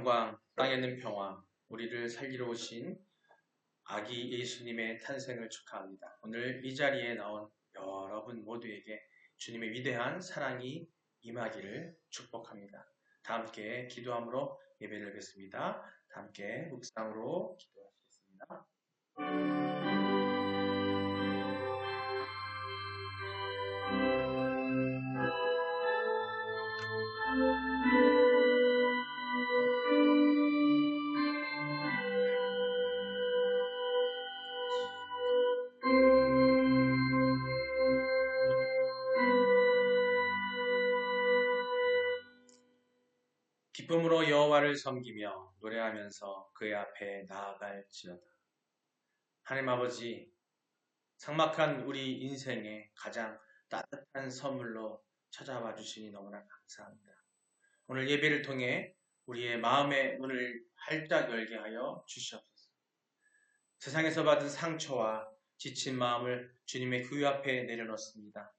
영광, 땅에 있는 평화, 우리를 살리러 오신 아기 예수님의 탄생을 축하합니다. 오늘 이 자리에 나온 여러분 모두에게 주님의 위대한 사랑이 임하기를 축복합니다. 다 함께 기도함으로 예배를 드리겠습니다. 다 함께 묵상으로 기도하시겠습니다. 기쁨으로 여호와를 섬기며 노래하면서 그의 앞에 나아갈지어다. 하나님 아버지, 삭막한 우리 인생에 가장 따뜻한 선물로 찾아와 주시니 너무나 감사합니다. 오늘 예배를 통해 우리의 마음의 문을 활짝 열게 하여 주시옵소서. 세상에서 받은 상처와 지친 마음을 주님의 그 앞에 내려놓습니다.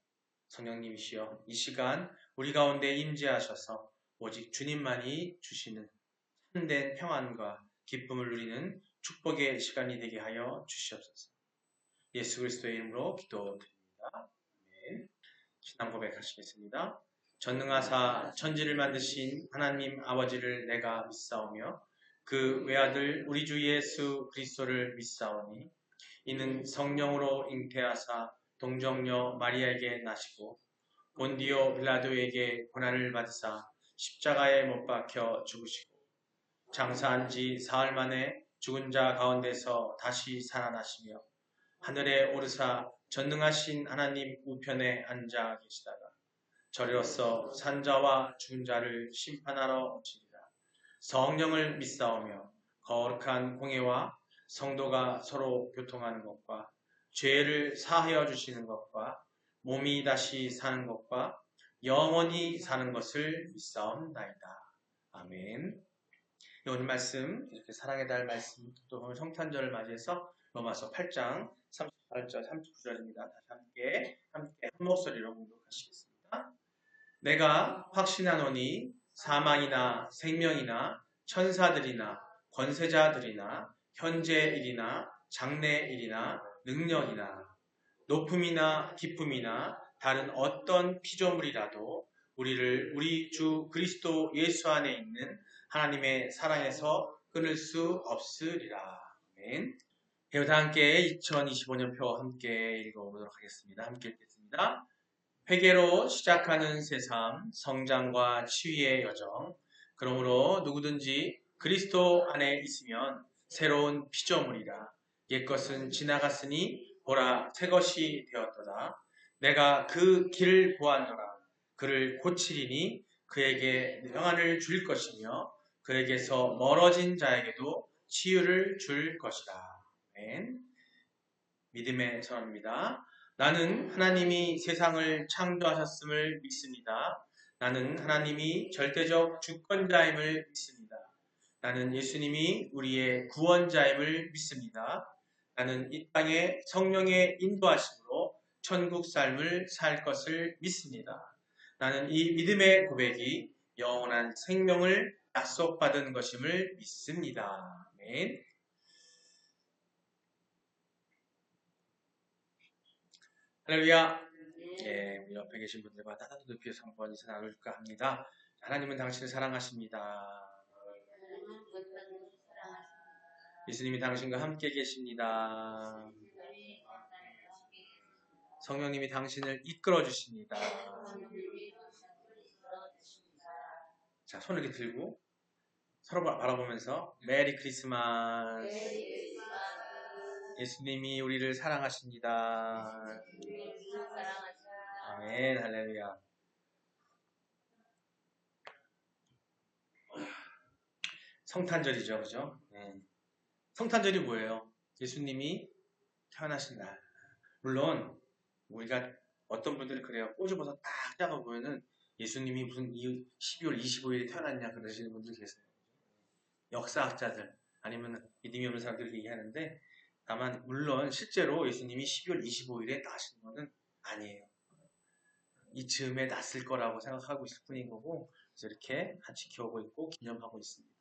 성령님이시여, 이 시간 우리 가운데 임재하셔서 오직 주님만이 주시는 참된 평안과 기쁨을 누리는 축복의 시간이 되게 하여 주시옵소서. 예수 그리스도의 이름으로 기도드립니다. 아멘. 신앙 고백하시겠습니다. 전능하사 천지를 만드신 하나님 아버지를 내가 믿사오며 그 외아들 우리 주 예수 그리스도를 믿사오니 이는 성령으로 잉태하사 동정녀 마리아에게 나시고 본디오 빌라도에게 고난을 받으사 십자가에 못 박혀 죽으시고 장사한 지 사흘 만에 죽은 자 가운데서 다시 살아나시며 하늘에 오르사 전능하신 하나님 우편에 앉아 계시다가 저리로서 산자와 죽은 자를 심판하러 오시리라. 성령을 믿사오며 거룩한 공예와 성도가 서로 교통하는 것과 죄를 사하여 주시는 것과 몸이 다시 사는 것과 영원히 사는 것을 믿사옵나이다. 아멘. 오늘 말씀, 이렇게 사랑의 달 말씀, 또 오늘 성탄절을 맞이해서 로마서 8장 38절, 39절입니다. 다시 함께 한 목소리로 공독하시겠습니다. 내가 확신하노니 사망이나 생명이나 천사들이나 권세자들이나 현재일이나 장래일이나 능력이나 높음이나 기쁨이나 다른 어떤 피조물이라도 우리를 우리 주 그리스도 예수 안에 있는 하나님의 사랑에서 끊을 수 없으리라. 아멘. 다 함께 2025년표 함께 읽어보도록 하겠습니다. 함께 읽겠습니다. 회개로 시작하는 새삼, 성장과 치유의 여정. 그러므로 누구든지 그리스도 안에 있으면 새로운 피조물이라. 옛것은 지나갔으니 보라 새것이 되었도다. 내가 그 길을 보았노라. 그를 고치리니 그에게 평안을 줄 것이며 그에게서 멀어진 자에게도 치유를 줄 것이다. 아멘. 믿음의 선언입니다. 나는 하나님이 세상을 창조하셨음을 믿습니다. 나는 하나님이 절대적 주권자임을 믿습니다. 나는 예수님이 우리의 구원자임을 믿습니다. 나는 이 땅에 성령의 인도하심으로 천국 삶을 살 것을 믿습니다. 나는 이 믿음의 고백이 영원한 생명을 약속받은 것임을 믿습니다. 아멘. 할렐루야. 예, 우리 옆에 계신 분들과 따뜻한 높이에서 한번 인사 나눌까 합니다. 하나님은 당신을 사랑하십니다. 예수님이 당신과 함께 계십니다. 성령님이 당신을 이끌어 주십니다. 자, 손을 이렇게 들고 서로 바라보면서 메리 크리스마스. 예수님이 우리를 사랑하십니다. 아멘. 할렐루야. 성탄절이죠, 그죠? 네. 성탄절이 뭐예요? 예수님이 태어나신 날. 물론 우리가 어떤 분들은 그래요. 꼬집어서 딱 잡아 보면은 예수님이 무슨 12월 25일에 태어났냐 그러시는 분들 계세요. 역사학자들 아니면 믿음이 없는 사람들이 얘기하는데 다만 물론 실제로 예수님이 12월 25일에 나신 것은 아니에요. 이즈음에 났을 거라고 생각하고 있을 뿐인 거고 그래서 이렇게 같이 기억하고 있고 기념하고 있습니다.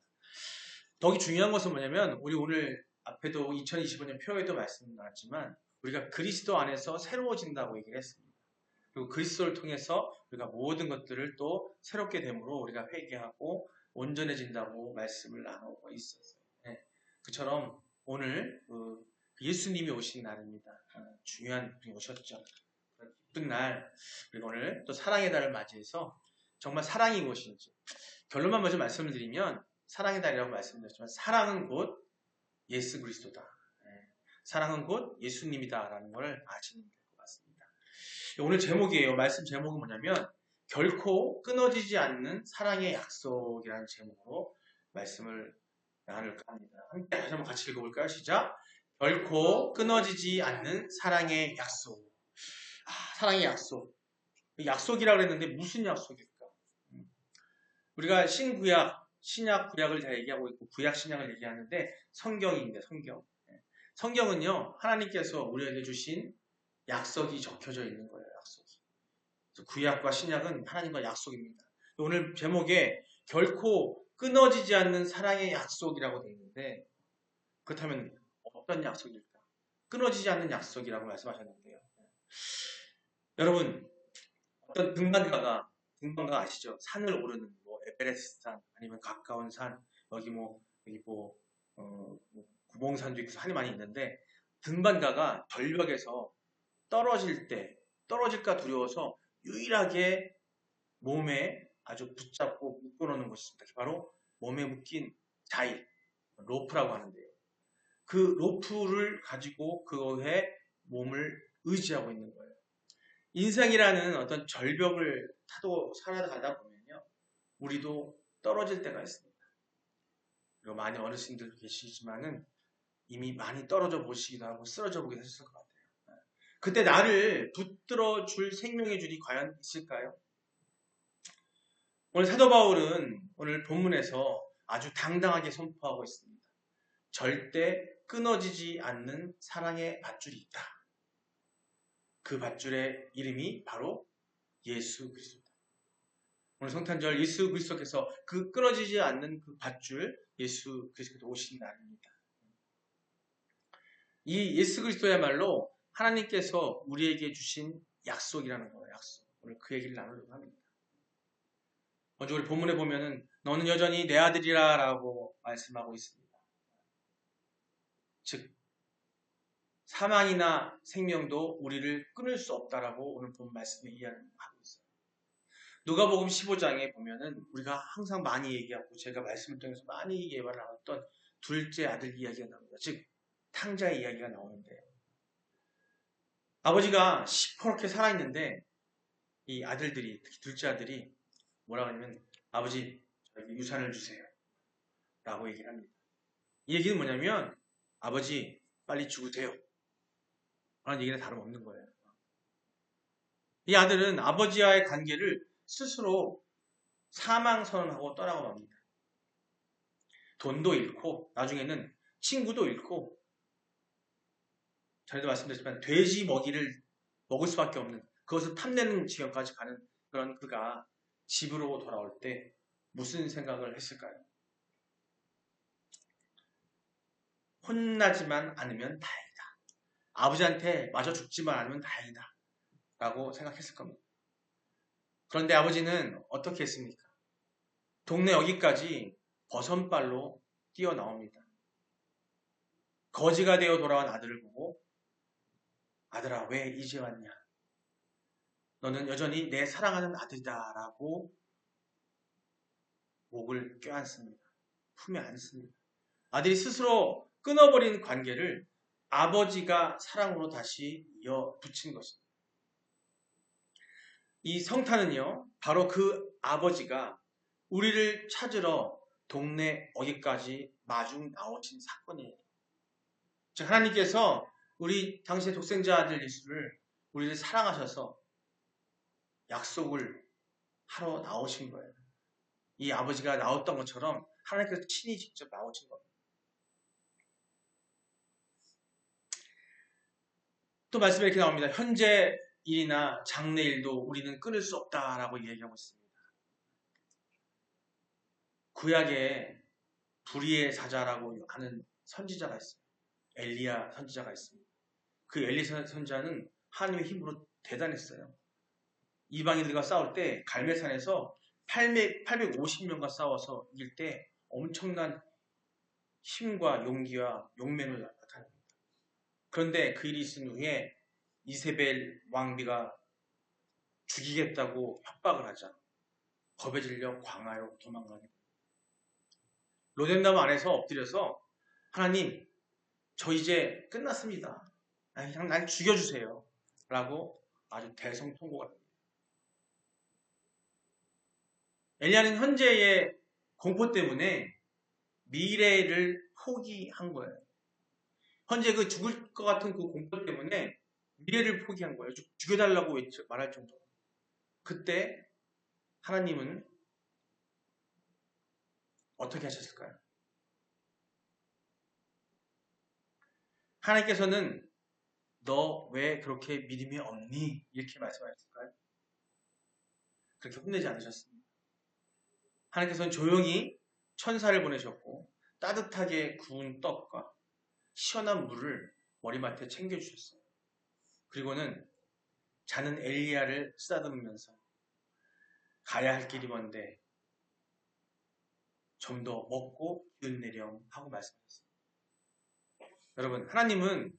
더욱이 중요한 것은 뭐냐면 우리 오늘 앞에도 2025년 표에도 말씀 나왔지만 우리가 그리스도 안에서 새로워진다고 얘기를 했습니다. 그리고 그리스도를 통해서 우리가 모든 것들을 또 새롭게 됨으로 우리가 회개하고 온전해진다고 말씀을 나누고 있었어요. 네. 그처럼 오늘 예수님이 오신 날입니다. 중요한 분이 오셨죠. 기쁜 날, 그리고 오늘 또 사랑의 달을 맞이해서 정말 사랑이 무엇인지 결론만 먼저 말씀을 드리면 사랑의 달이라고 말씀드렸지만 사랑은 곧 예수 그리스도다. 사랑은 곧 예수님이다라는 걸 아시면 될 것 같습니다. 오늘 제목이에요. 말씀 제목은 뭐냐면 결코 끊어지지 않는 사랑의 약속이라는 제목으로 말씀을 나눌까 합니다. 함께 다시 한번 같이 읽어볼까요? 시작. 결코 끊어지지 않는 사랑의 약속. 사랑의 약속. 약속이라고 그랬는데 무슨 약속일까? 우리가 신약 구약을 다 얘기하고 있고 구약 신약을 얘기하는데 성경입니다. 성경. 성경은요 하나님께서 우리에게 주신 약속이 적혀져 있는 거예요. 약속이. 그래서 구약과 신약은 하나님과 약속입니다. 오늘 제목에 결코 끊어지지 않는 사랑의 약속이라고 되어 있는데 그렇다면 어떤 약속일까? 끊어지지 않는 약속이라고 말씀하셨는데요. 여러분 어떤 등반가 아시죠? 산을 오르는 뭐 에베레스트 산 아니면 가까운 산 여기 뭐 구봉산도 있고 산이 많이 있는데 등반가가 절벽에서 떨어질까 두려워서 유일하게 몸에 아주 붙잡고 묶어놓는 것이 있습니다. 바로 몸에 묶인 자일, 로프라고 하는데요. 그 로프를 가지고 그거에 몸을 의지하고 있는 거예요. 인생이라는 어떤 절벽을 타도 살아가다 보면요. 우리도 떨어질 때가 있습니다. 그리고 많은 어르신들 계시지만은 이미 많이 떨어져 보시기도 하고 쓰러져 보기도 했을 것 같아요. 그때 나를 붙들어 줄 생명의 줄이 과연 있을까요? 오늘 사도 바울은 오늘 본문에서 아주 당당하게 선포하고 있습니다. 절대 끊어지지 않는 사랑의 밧줄이 있다. 그 밧줄의 이름이 바로 예수 그리스도다. 오늘 성탄절 예수 그리스도께서 그 끊어지지 않는 그 밧줄 예수 그리스도께서 오신 날입니다. 이 예수 그리스도야말로 하나님께서 우리에게 주신 약속이라는 거예요. 약속. 오늘 그 얘기를 나누려고 합니다. 먼저 우리 본문에 보면은 너는 여전히 내 아들이라 라고 말씀하고 있습니다. 즉 사망이나 생명도 우리를 끊을 수 없다라고 오늘 본 말씀에 이야기하고 있어요. 누가복음 15장에 보면은 우리가 항상 많이 얘기하고 제가 말씀을 통해서 많이 예화를 나눴던 둘째 아들 이야기가 나옵니다. 즉 탕자의 이야기가 나오는데 아버지가 시퍼렇게 살아있는데 이 아들들이 특히 둘째 아들이 뭐라고 하냐면 아버지 저에게 유산을 주세요 라고 얘기를 합니다. 이 얘기는 뭐냐면 아버지 빨리 죽으세요 라는 얘기는 다름없는 거예요. 이 아들은 아버지와의 관계를 스스로 사망선언하고 떠나고 맙니다. 돈도 잃고 나중에는 친구도 잃고 전에도 말씀드렸지만 돼지 먹이를 먹을 수밖에 없는 그것을 탐내는 지경까지 가는 그런 그가 집으로 돌아올 때 무슨 생각을 했을까요? 혼나지만 않으면 다행이다. 아버지한테 마저 죽지만 않으면 다행이다. 라고 생각했을 겁니다. 그런데 아버지는 어떻게 했습니까? 동네 여기까지 버선발로 뛰어나옵니다. 거지가 되어 돌아온 아들을 보고 아들아 왜 이제 왔냐? 너는 여전히 내 사랑하는 아들이다 라고 목을 껴안습니다. 품에 안습니다. 아들이 스스로 끊어버린 관계를 아버지가 사랑으로 다시 이어붙인 것입니다. 이 성탄은요, 바로 그 아버지가 우리를 찾으러 동네 어디까지 마중 나오신 사건이에요. 즉 하나님께서 우리 당시의 독생자 아들 예수를 우리를 사랑하셔서 약속을 하러 나오신 거예요. 이 아버지가 나왔던 것처럼 하나님께서 친히 직접 나오신 겁니다. 또 말씀에 이렇게 나옵니다. 현재 일이나 장래일도 우리는 끊을 수 없다라고 얘기하고 있습니다. 구약에 불의의 사자라고 하는 선지자가 있어요. 엘리야 선지자가 있습니다. 그 엘리야 선지자는 하나님의 힘으로 대단했어요. 이방인들과 싸울 때 갈멜산에서 850명과 싸워서 이길 때 엄청난 힘과 용기와 용맹을 나타냅니다. 그런데 그 일이 있은 후에 이세벨 왕비가 죽이겠다고 협박을 하자 겁에 질려 광야로 도망가게 됩니다. 로뎀나무 안에서 엎드려서 하나님, 저 이제 끝났습니다. 그냥 날 죽여주세요. 라고 아주 대성통곡을 합니다. 엘리야는 현재의 공포 때문에 미래를 포기한 거예요. 현재 그 죽을 것 같은 그 공포 때문에 미래를 포기한 거예요. 죽여달라고 말할 정도로. 그때 하나님은 어떻게 하셨을까요? 하나님께서는 너 왜 그렇게 믿음이 없니? 이렇게 말씀하셨을까요? 그렇게 혼내지 않으셨습니다. 하나님께서는 조용히 천사를 보내셨고 따뜻하게 구운 떡과 시원한 물을 머리맡에 챙겨주셨어요. 그리고는 자는 엘리야를 쓰다듬으면서 가야 할 길이 먼데 좀 더 먹고 기운 내렴 하고 말씀하셨어요. 여러분, 하나님은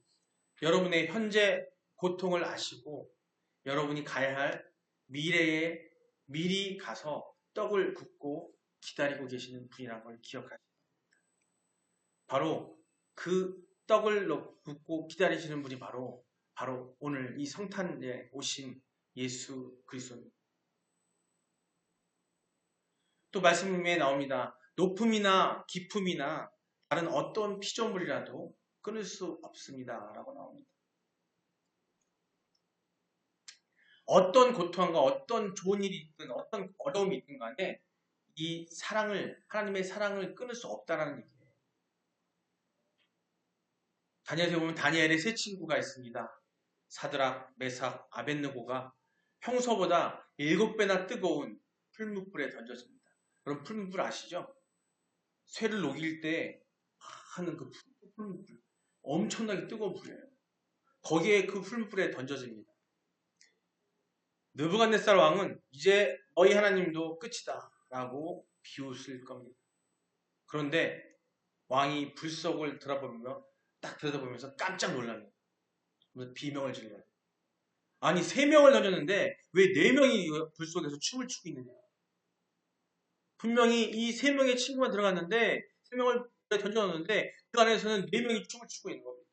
여러분의 현재 고통을 아시고 여러분이 가야 할 미래에 미리 가서 떡을 굽고 기다리고 계시는 분이라는 걸 기억하십시오. 바로 그 떡을 굽고 기다리시는 분이 바로 오늘 이 성탄에 오신 예수 그리스도입니다. 또 말씀에 나옵니다. 높음이나 깊음이나 다른 어떤 피조물이라도 끊을 수 없습니다. 라고 나옵니다. 어떤 고통과 어떤 좋은 일이 있든 어떤 어려움이 있든 간에 이 사랑을, 하나님의 사랑을 끊을 수 없다는 얘기예요. 다니엘서에 보면 다니엘의 세 친구가 있습니다. 사드락, 메삭, 아벳느고가 평소보다 7배나 뜨거운 풀무불에 던져집니다. 그럼 풀무불 아시죠? 쇠를 녹일 때 하는 그 풀무불. 엄청나게 뜨거운 불이에요. 거기에 그 풀무불에 던져집니다. 느부갓네살 왕은 이제 너희 하나님도 끝이다 라고 비웃을 겁니다. 그런데 왕이 불 속을 딱 들여다보면서 깜짝 놀랍니다. 비명을 질러요. 아니 3명을 던졌는데 왜 4명이 불 속에서 춤을 추고 있느냐. 분명히 이 3명의 친구만 들어갔는데 3명을 던져놨는데 그 안에서는 4명이 춤을 추고 있는 겁니다.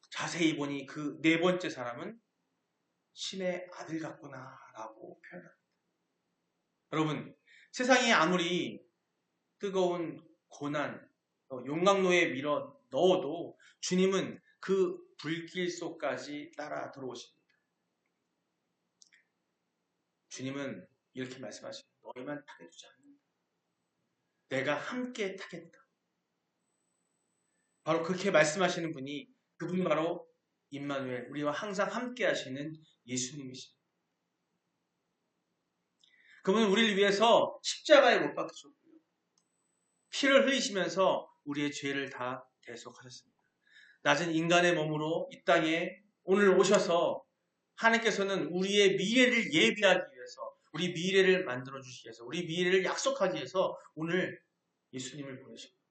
자세히 보니 그 4번째 사람은 신의 아들 같구나 라고 표현합니다. 여러분, 세상이 아무리 뜨거운 고난, 용광로에 밀어 넣어도 주님은 그 불길 속까지 따라 들어오십니다. 주님은 이렇게 말씀하십니다. 너희만 타게 두지 않는다. 내가 함께 타겠다. 바로 그렇게 말씀하시는 분이 그분이 바로 임마누엘, 우리와 항상 함께 하시는 예수님이십니다. 그분은 우리를 위해서 십자가에 못 박히셨고요. 피를 흘리시면서 우리의 죄를 다 대속하셨습니다. 낮은 인간의 몸으로 이 땅에 오늘 오셔서 하나님께서는 우리의 미래를 예비하기 위해서, 우리 미래를 만들어 주시기 위해서, 우리 미래를 약속하기 위해서 오늘 예수님을 보내십니다.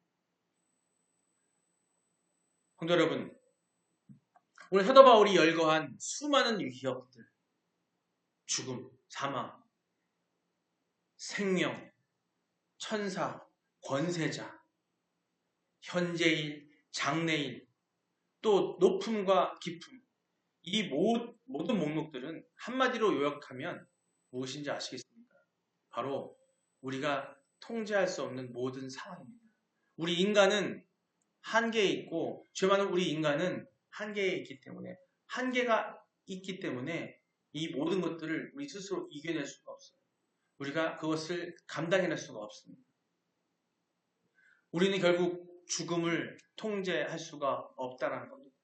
성도 여러분, 오늘 사도 바울이 열거한 수많은 위협들, 죽음, 사망, 생명, 천사, 권세자, 현재일, 장래일, 또 높음과 깊음, 이 모든 목록들은 한마디로 요약하면 무엇인지 아시겠습니까? 바로 우리가 통제할 수 없는 모든 상황입니다. 우리 인간은 한계에 있고, 죄 많은 우리 인간은 한계에 있기 때문에, 한계가 있기 때문에 이 모든 것들을 우리 스스로 이겨낼 수가 없어요. 우리가 그것을 감당해낼 수가 없습니다. 우리는 결국 죽음을 통제할 수가 없다는 겁니다.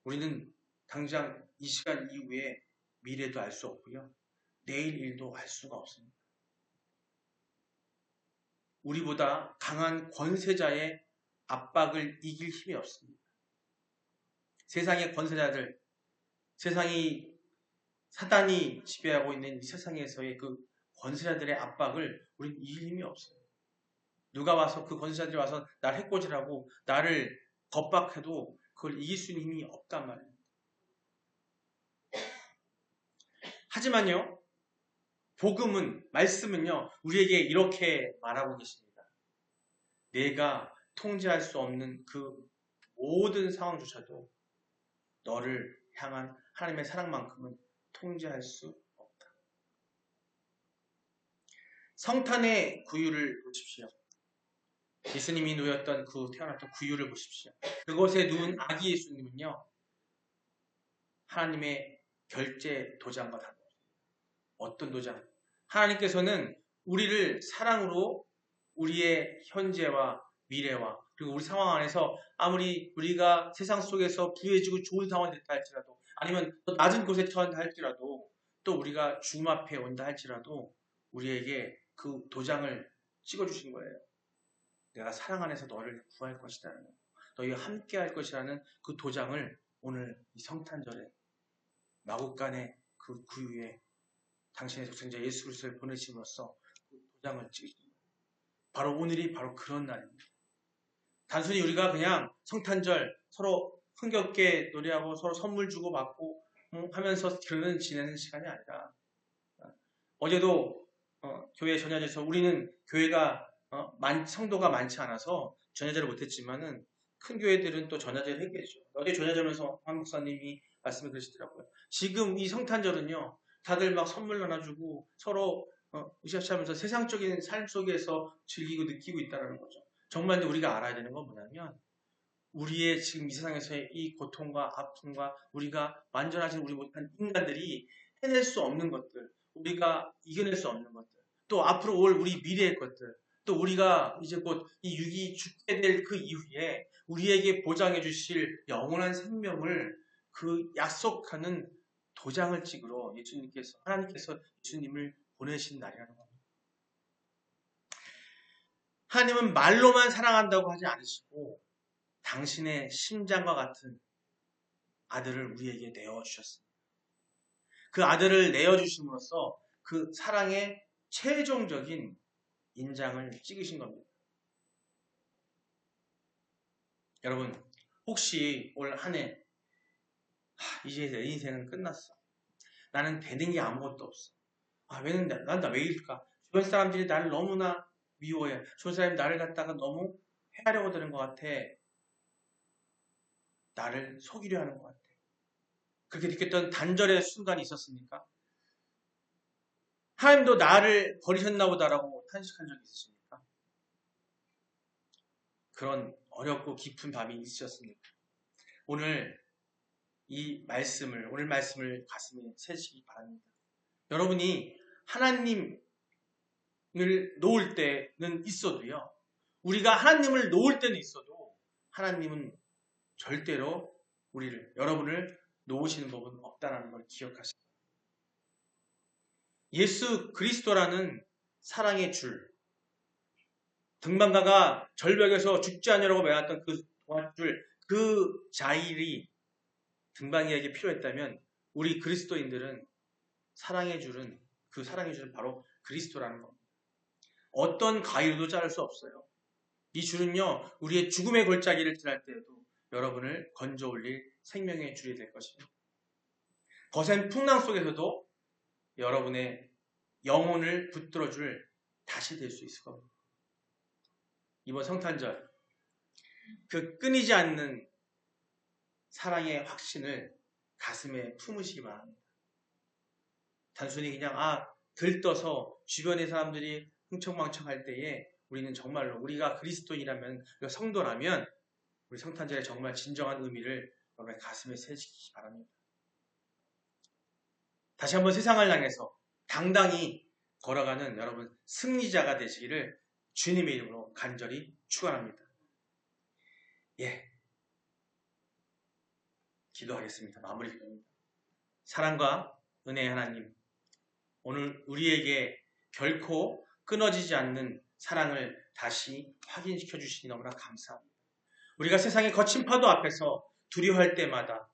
우리는 당장 이 시간 이후에 미래도 알 수 없고요. 내일 일도 알 수가 없습니다. 우리보다 강한 권세자의 압박을 이길 힘이 없습니다. 세상의 권세자들, 세상이 사단이 지배하고 있는 이 세상에서의 그 권세자들의 압박을 우리는 이길 힘이 없어요. 누가 와서 그 권세자들이 와서 나를 해코지하고 나를 겁박해도 그걸 이길 수 있는 힘이 없단 말이에요. 하지만요, 복음은, 말씀은요, 우리에게 이렇게 말하고 계십니다. 내가 통제할 수 없는 그 모든 상황조차도 너를 향한 하나님의 사랑만큼은 통제할 수 없다. 성탄의 구유를 보십시오. 예수님이 누웠던 그 태어났던 구유를 보십시오. 그곳에 누운 아기 예수님은요, 하나님의 결제 도장과 다릅니다. 어떤 도장? 하나님께서는 우리를 사랑으로 우리의 현재와 미래와 그리고 우리 상황 안에서 아무리 우리가 세상 속에서 부해지고 좋은 상황이 됐다 할지라도 아니면 더 낮은 곳에 처한다 할지라도 또 우리가 주님 앞에 온다 할지라도 우리에게 그 도장을 찍어주신 거예요. 내가 사랑 안에서 너를 구할 것이라는, 너희와 함께 할 것이라는 그 도장을 오늘 이 성탄절에 마국간의 그 구유에 당신의 독생자 예수 그리스도를 보내심으로써 그 도장을 찍으십니다. 바로 오늘이 바로 그런 날입니다. 단순히 우리가 그냥 성탄절 서로 흥겹게 노래하고 서로 선물 주고 받고 하면서 그러는 지내는 시간이 아니라 어제도 교회 전야제에서 우리는 교회가 성도가 많지 않아서 전야제를 못했지만은 큰 교회들은 또 전야제를 했겠죠. 어제 전야제면서 한 목사님이 말씀을 그러시더라고요. 지금 이 성탄절은요, 다들 막 선물 나눠주고 서로 으쌰으쌰하면서 세상적인 삶 속에서 즐기고 느끼고 있다는 거죠. 정말 우리가 알아야 되는 건 뭐냐면 우리의 지금 이 세상에서의 이 고통과 아픔과 우리가 완전하지 우리 못한 인간들이 해낼 수 없는 것들, 우리가 이겨낼 수 없는 것들, 또 앞으로 올 우리 미래의 것들, 또 우리가 이제 곧 이 육이 죽게 될 그 이후에 우리에게 보장해 주실 영원한 생명을 그 약속하는 도장을 찍으러 하나님께서 예수님을 보내신 날이라는 겁니다. 하나님은 말로만 사랑한다고 하지 않으시고 당신의 심장과 같은 아들을 우리에게 내어주셨습니다. 그 아들을 내어주심으로써 그 사랑의 최종적인 인장을 찍으신 겁니다. 여러분, 혹시 올 한 해 이제 내 인생은 끝났어. 나는 되는 게 아무것도 없어. 난 왜 이럴까? 주변 사람들이 나를 너무나 미워해. 주변 사람이 나를 갖다가 너무 해하려고 드는 것 같아. 나를 속이려 하는 것 같아. 그렇게 느꼈던 단절의 순간이 있었습니까? 하나님도 나를 버리셨나 보다라고 탄식한 적이 있으십니까? 그런 어렵고 깊은 밤이 있으셨습니까? 오늘 말씀을 가슴에 새시기 바랍니다. 여러분이 하나님을 놓을 때는 있어도요, 우리가 하나님을 놓을 때는 있어도 하나님은 절대로 여러분을 놓으시는 법은 없다는 걸 기억하십시오. 예수 그리스도라는 사랑의 줄, 등반가가 절벽에서 죽지 않으려고 매었던 그 동아줄, 그 자일이 등반이에게 필요했다면 우리 그리스도인들은 그 사랑의 줄은 바로 그리스도라는 겁니다. 어떤 가위로도 자를 수 없어요. 이 줄은요, 우리의 죽음의 골짜기를 지날 때에도 여러분을 건져 올릴 생명의 줄이 될 것입니다. 거센 풍랑 속에서도 여러분의 영혼을 붙들어줄 다시 될 수 있을 겁니다. 이번 성탄절, 그 끊이지 않는 사랑의 확신을 가슴에 품으시기 바랍니다. 단순히 그냥 들떠서 주변의 사람들이 흥청망청할 때에 우리는 정말로 우리가 그리스도인이라면, 우리가 성도라면 우리 성탄절에 정말 진정한 의미를 여러분의 가슴에 새기시기 바랍니다. 다시 한번 세상을 향해서 당당히 걸어가는 여러분 승리자가 되시기를 주님의 이름으로 간절히 축원합니다. 기도하겠습니다. 마무리 기도입니다. 사랑과 은혜의 하나님, 오늘 우리에게 결코 끊어지지 않는 사랑을 다시 확인시켜 주시니 너무나 감사합니다. 우리가 세상의 거친 파도 앞에서 두려워할 때마다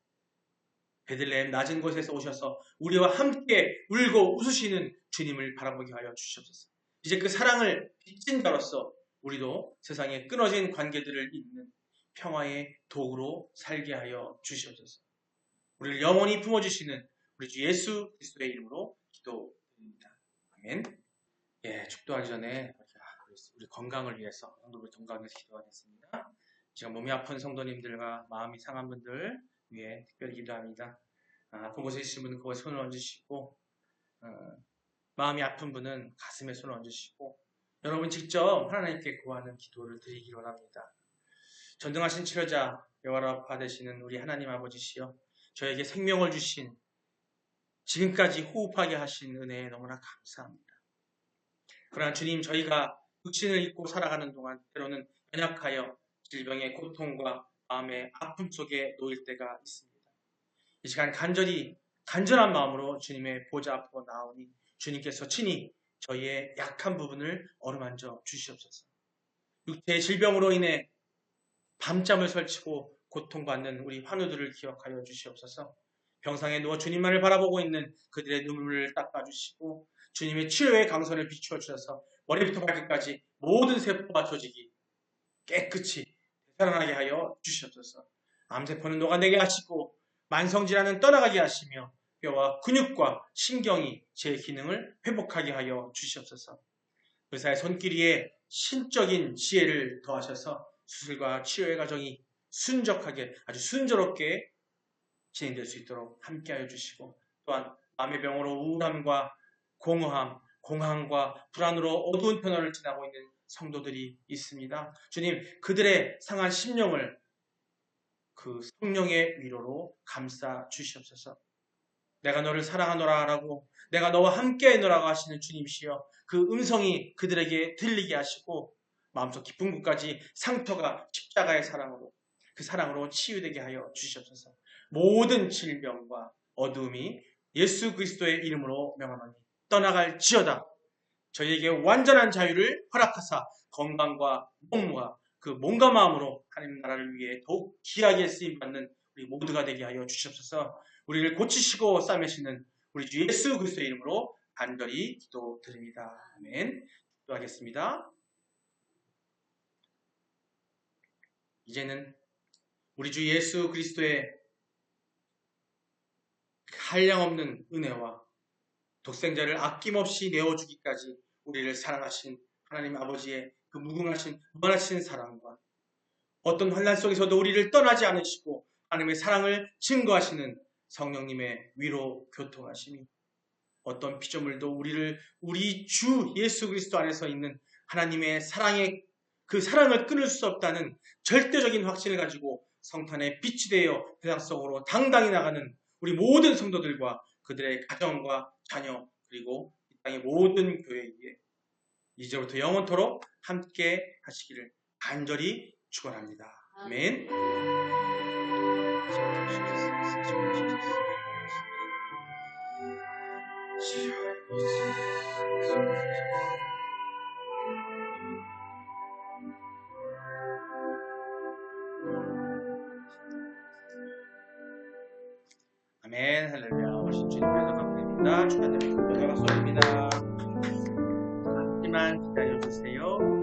베들레헴 낮은 곳에서 오셔서 우리와 함께 울고 웃으시는 주님을 바라보게 하여 주시옵소서. 이제 그 사랑을 빚진 자로서 우리도 세상에 끊어진 관계들을 잇는 평화의 도구로 살게 하여 주시옵소서. 우리를 영원히 품어주시는 우리 주 예수 그리스도의 이름으로 기도드립니다. 아멘. 예, 축도하기 전에 우리 건강을 위해서, 성도들 건강을 위해서 기도하겠습니다. 지금 몸이 아픈 성도님들과 마음이 상한 분들 위해 특별히 기도합니다. 아픈 곳에 있으신 분은 그곳에 손을 얹으시고, 마음이 아픈 분은 가슴에 손을 얹으시고, 여러분 직접 하나님께 구하는 기도를 드리기 원합니다. 전능하신 치료자 여호와 되시는 우리 하나님 아버지시여, 저에게 생명을 주신, 지금까지 호흡하게 하신 은혜에 너무나 감사합니다. 그러나 주님, 저희가 육신을 입고 살아가는 동안 때로는 연약하여 질병의 고통과 마음의 아픔 속에 놓일 때가 있습니다. 이 시간 간절한 마음으로 주님의 보좌 앞으로 나오니 주님께서 친히 저희의 약한 부분을 어루만져 주시옵소서. 육체의 질병으로 인해 밤잠을 설치고 고통받는 우리 환우들을 기억하여 주시옵소서. 병상에 누워 주님만을 바라보고 있는 그들의 눈물을 닦아주시고 주님의 치료의 강선을 비추어 주셔서 머리부터 발끝까지 모든 세포와 조직이 깨끗이 살아나게 하여 주시옵소서. 암세포는 녹아내게 하시고 만성질환은 떠나가게 하시며 뼈와 근육과 신경이 제 기능을 회복하게 하여 주시옵소서. 의사의 손길 위에 신적인 지혜를 더하셔서 수술과 치료의 과정이 순적하게 아주 순조롭게 진행될 수 있도록 함께하여 주시고, 또한 마음의 병으로 우울함과 공허함, 공황과 불안으로 어두운 편안을 지나고 있는 성도들이 있습니다. 주님, 그들의 상한 심령을 그 성령의 위로로 감싸 주시옵소서. 내가 너를 사랑하노라 라고, 내가 너와 함께 하노라고 하시는 주님이시여, 그 음성이 그들에게 들리게 하시고 마음속 깊은 곳까지 상처가 십자가의 사랑으로, 그 사랑으로 치유되게 하여 주시옵소서. 모든 질병과 어두움이 예수 그리스도의 이름으로 명하노니 떠나갈지어다. 저희에게 완전한 자유를 허락하사 건강과 몸과 그 몸과 마음으로 하나님 나라를 위해 더욱 귀하게 쓰임받는 우리 모두가 되게 하여 주시옵소서. 우리를 고치시고 싸매시는 우리 주 예수 그리스도의 이름으로 간절히 기도드립니다. 아멘. 기도하겠습니다. 이제는 우리 주 예수 그리스도의 한량없는 은혜와 독생자를 아낌없이 내어주기까지 우리를 사랑하신 하나님 아버지의 그 무궁하신 무한하신 사랑과 어떤 환난 속에서도 우리를 떠나지 않으시고 하나님의 사랑을 증거하시는 성령님의 위로 교통하심이 어떤 피조물도 우리 주 예수 그리스도 안에서 있는 하나님의 사랑의 그 사랑을 끊을 수 없다는 절대적인 확신을 가지고 성탄의 빛이 되어 세상 속으로 당당히 나가는 우리 모든 성도들과 그들의 가정과 자녀 그리고 이 땅의 모든 교회에 이제부터 영원토록 함께 하시기를 간절히 축원합니다. 아멘. 아멘. 할렐루야. 오신 주님께서 감사드립니다. 축하드립니다. 박수 올립니다. 잠시만 기다려주세요.